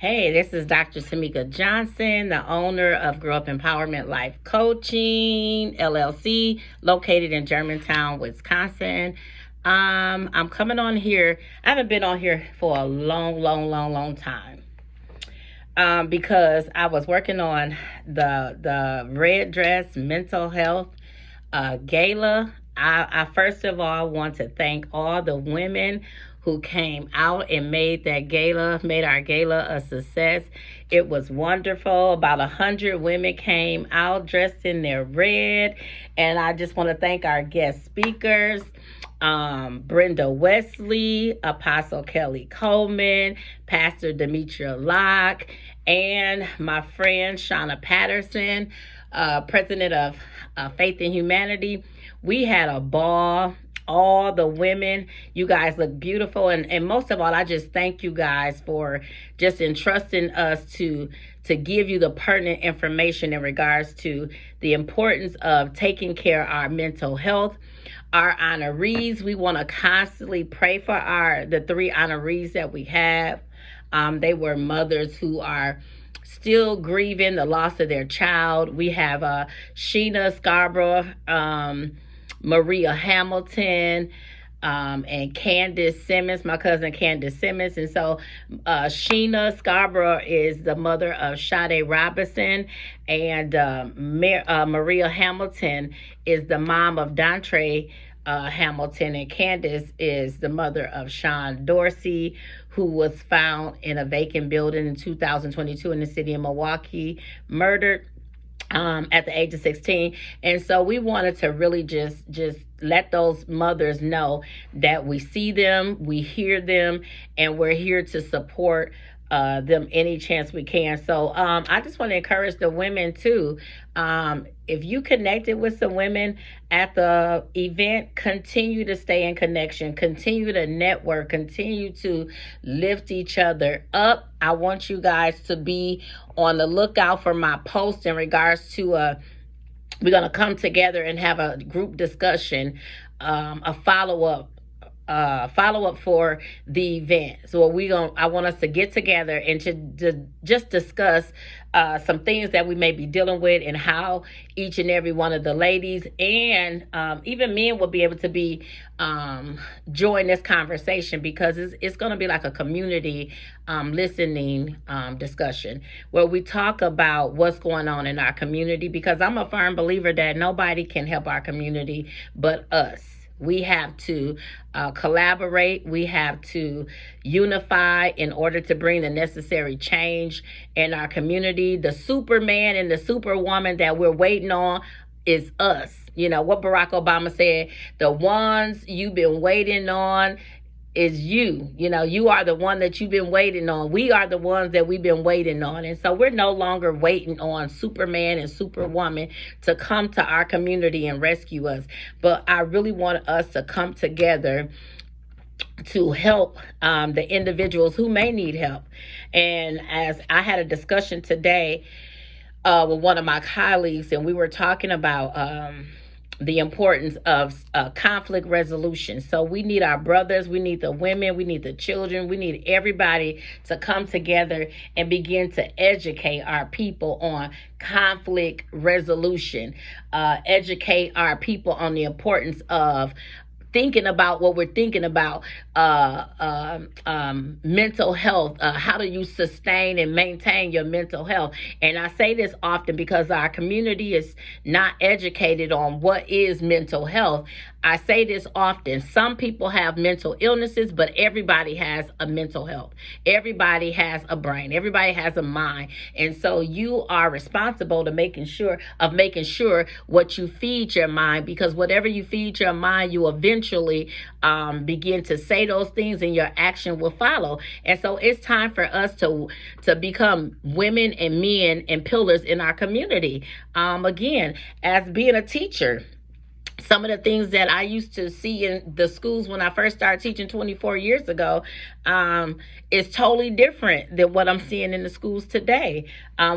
Hey, this is Dr. Tamika Johnson, the owner of Grow Up Empowerment Life Coaching, LLC, located in Germantown, Wisconsin. I'm coming on here. I haven't been on here for a long time. Because I was working on the red dress mental health gala. I first of all want to thank all the women who came out and made our gala a success. It was wonderful. About 100 women came out dressed in their red, and I just want to thank our guest speakers. Brenda Wesley, Apostle Kelly Coleman, Pastor Demetria Locke, and my friend Shauna Patterson, president of Faith in Humanity. We had a ball. All the women, you guys look beautiful, and most of all, I just thank you guys for just entrusting us to give you the pertinent information in regards to the importance of taking care of our mental health. Our honorees, we want to constantly pray for the 3 honorees that we have. They were mothers who are still grieving the loss of their child. We have Sheena Scarborough, Maria Hamilton, and Candace Simmons, my cousin Candace Simmons. And so Sheena Scarborough is the mother of Sade Robinson, and Maria Hamilton is the mom of Dontre Hamilton, and Candace is the mother of Sean Dorsey, who was found in a vacant building in 2022 in the city of Milwaukee, murdered at the age of 16. And so we wanted to really just let those mothers know that we see them, we hear them, and we're here to support them any chance we can. So I just want to encourage the women too. If you connected with some women at the event, continue to stay in connection, continue to network, continue to lift each other up. I want you guys to be on the lookout for my post in regards to we're going to come together and have a group discussion, a follow-up for the event. So I want us to get together and to just discuss some things that we may be dealing with, and how each and every one of the ladies and even men will be able to join this conversation, because it's going to be like a community listening discussion where we talk about what's going on in our community, because I'm a firm believer that nobody can help our community but us. We have to collaborate. We have to unify in order to bring the necessary change in our community. The Superman and the Superwoman that we're waiting on is us. You know what Barack Obama said, the ones you've been waiting on is you. You know, you are the one that you've been waiting on. We are the ones that we've been waiting on. And so we're no longer waiting on Superman and Superwoman to come to our community and rescue us. But I really want us to come together to help the individuals who may need help. And as I had a discussion today with one of my colleagues, and we were talking about the importance of conflict resolution. So we need our brothers, we need the women, we need the children, we need everybody to come together and begin to educate our people on conflict resolution, educate our people on the importance of thinking about what we're thinking about, mental health. How do you sustain and maintain your mental health? And I say this often because our community is not educated on what is mental health. I say this often. Some people have mental illnesses, but everybody has a mental health. Everybody has a brain. Everybody has a mind. And so you are responsible to making sure what you feed your mind, because whatever you feed your mind, you eventually begin to say those things, and your action will follow. And so it's time for us to become women and men and pillars in our community. Again, as being a teacher, some of the things that I used to see in the schools when I first started teaching 24 years ago is totally different than what I'm seeing in the schools today.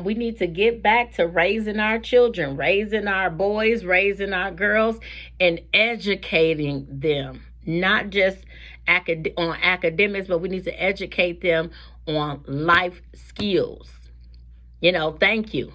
We need to get back to raising our children, raising our boys, raising our girls, and educating them, not just on academics, but we need to educate them on life skills. Thank you.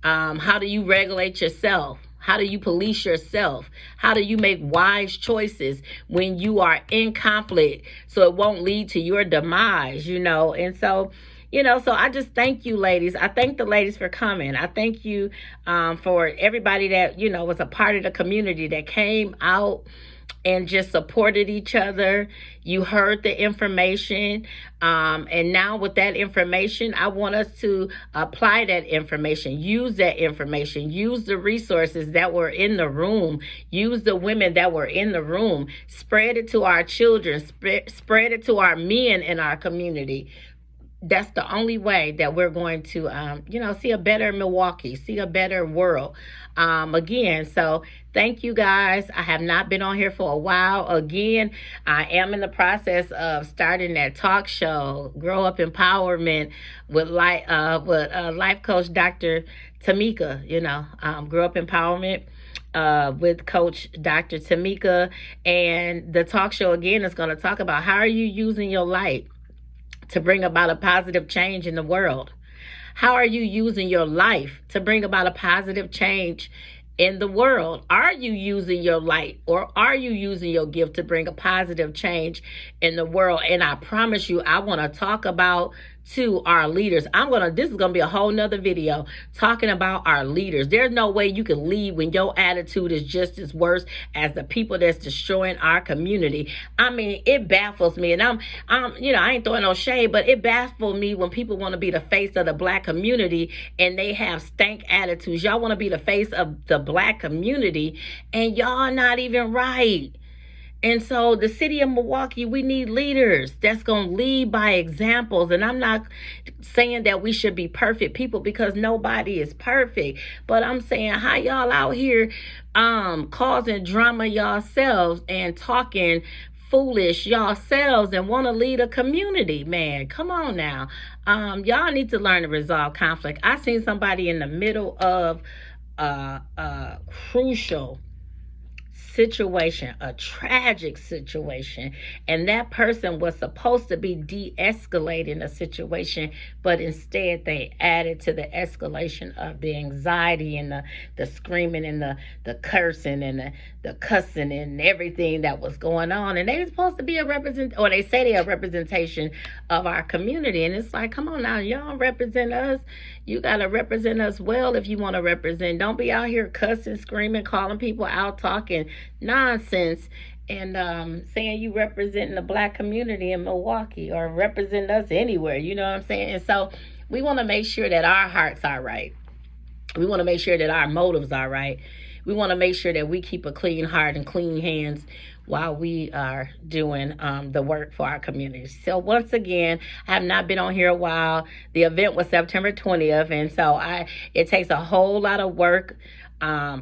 How do you regulate yourself? How do you police yourself? How do you make wise choices when you are in conflict so it won't lead to your demise, And so, so I just thank you, ladies. I thank the ladies for coming. I thank you for everybody that, was a part of the community that came out and just supported each other. You heard the information. And now with that information, I want us to apply that information, use that information, use the resources that were in the room, use the women that were in the room, spread it to our children, spread it to our men in our community. That's the only way that we're going to, see a better Milwaukee, see a better world. Again, so thank you guys. I have not been on here for a while. Again, I am in the process of starting that talk show, Grow Up Empowerment, with life coach Dr. Tamika. Grow Up Empowerment with Coach Dr. Tamika. And the talk show, again, is going to talk about how are you using your light to bring about a positive change in the world? How are you using your life to bring about a positive change in the world? Are you using your light, or are you using your gift to bring a positive change in the world? And I promise you, I want to talk about to our leaders. This is going to be a whole nother video talking about our leaders. There's no way you can lead when your attitude is just as worse as the people that's destroying our community. I mean, it baffles me, and I ain't throwing no shade, but it baffles me when people want to be the face of the Black community and they have stank attitudes. Y'all want to be the face of the Black community and y'all not even right. And so the city of Milwaukee, we need leaders that's going to lead by examples. And I'm not saying that we should be perfect people, because nobody is perfect. But I'm saying, how y'all out here causing drama yourselves and talking foolish yourselves and want to lead a community? Man, come on now. Y'all need to learn to resolve conflict. I seen somebody in the middle of a crucial situation, a tragic situation, and that person was supposed to be de-escalating the situation, but instead they added to the escalation of the anxiety and the screaming and the cursing and the cussing and everything that was going on. And they were supposed to be they say they're a representation of our community, and it's like, come on now, y'all represent us. You got to represent us well if you want to represent. Don't be out here cussing, screaming, calling people out, talking nonsense, and saying you representing the Black community in Milwaukee or represent us anywhere. You know what I'm saying? And so we want to make sure that our hearts are right. We want to make sure that our motives are right. We want to make sure that we keep a clean heart and clean hands while we are doing the work for our community. So once again, I have not been on here a while. The event was September 20th, and so it takes a whole lot of work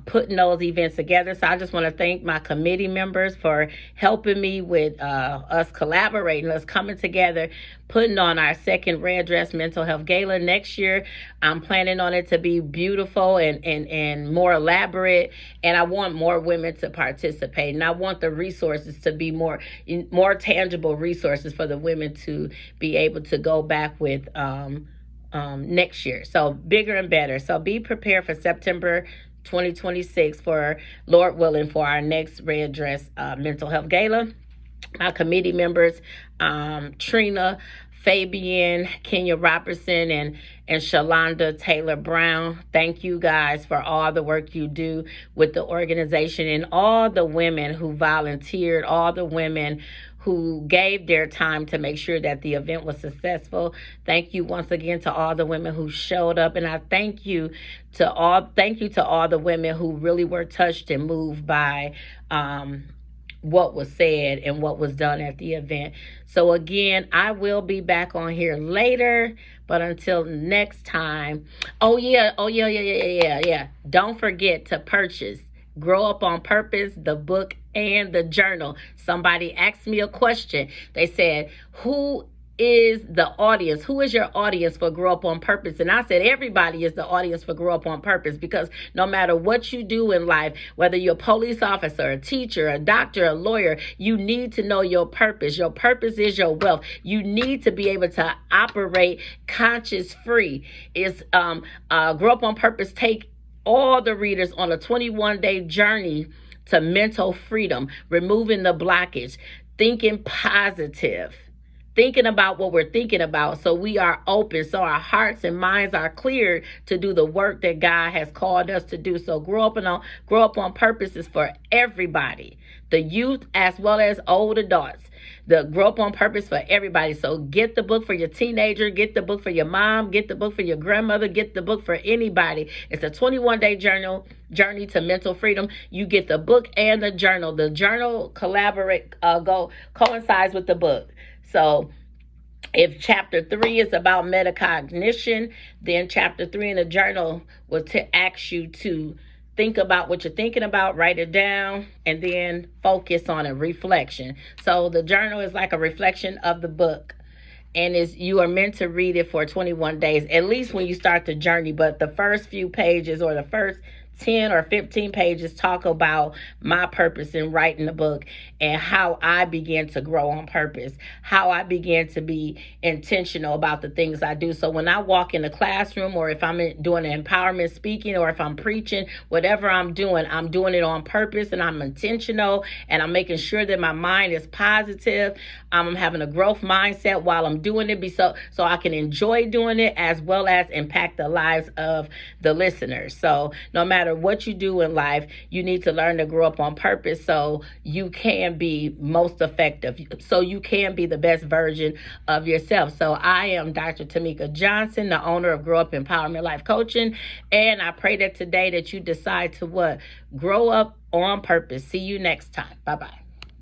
putting those events together. So I just want to thank my committee members for helping me with us collaborating, us coming together, putting on our second Red Dress Mental Health Gala next year. I'm planning on it to be beautiful and more elaborate, and I want more women to participate, and I want the resources to be more tangible resources for the women to be able to go back with next year. So bigger and better. So be prepared for September 2026 for, Lord willing, for our next Red Dress Mental Health Gala. My committee members, Trina, Fabian, Kenya Robertson, and Shalonda Taylor Brown. Thank you guys for all the work you do with the organization, and all the women who volunteered, all the women who gave their time to make sure that the event was successful. Thank you once again to all the women who showed up, and I thank you to all the women who really were touched and moved by what was said and what was done at the event. So again, I will be back on here later, but until next time, oh yeah. Don't forget to purchase Grow Up on Purpose, the book and the journal. Somebody asked me a question. They said, who is the audience? Who is your audience for Grow Up on Purpose? And I said everybody is the audience for Grow Up on Purpose, because no matter what you do in life, whether you're a police officer, a teacher, a doctor, a lawyer, you need to know your purpose. Your purpose is your wealth. You need to be able to operate conscious free. It's Grow Up on Purpose take all the readers on a 21-day journey to mental freedom, removing the blockage, thinking positive, thinking about what we're thinking about, so we are open, so our hearts and minds are clear to do the work that God has called us to do. So Grow Up on Purpose is for everybody, the youth as well as old adults. The Grow Up on Purpose for everybody. So get the book for your teenager, get the book for your mom, get the book for your grandmother, get the book for anybody. It's a 21-day journey to mental freedom. You get the book and the journal. The journal coincides with the book. So if chapter 3 is about metacognition, then chapter 3 in the journal will ask you to think about what you're thinking about, write it down, and then focus on a reflection. So the journal is like a reflection of the book. And you are meant to read it for 21 days, at least when you start the journey. But the first few pages, or the first 10 or 15 pages, talk about my purpose in writing the book and how I began to grow on purpose, how I began to be intentional about the things I do. So when I walk in the classroom, or if I'm doing empowerment speaking, or if I'm preaching, whatever I'm doing it on purpose, and I'm intentional, and I'm making sure that my mind is positive. I'm having a growth mindset while I'm doing it, so I can enjoy doing it as well as impact the lives of the listeners. So no matter what you do in life, you need to learn to grow up on purpose so you can be most effective, so you can be the best version of yourself. So I am Dr. Tamika Johnson, the owner of Grow Up Empowerment Life Coaching, and I pray that today that you decide to grow up on purpose. See you next time. Bye-bye.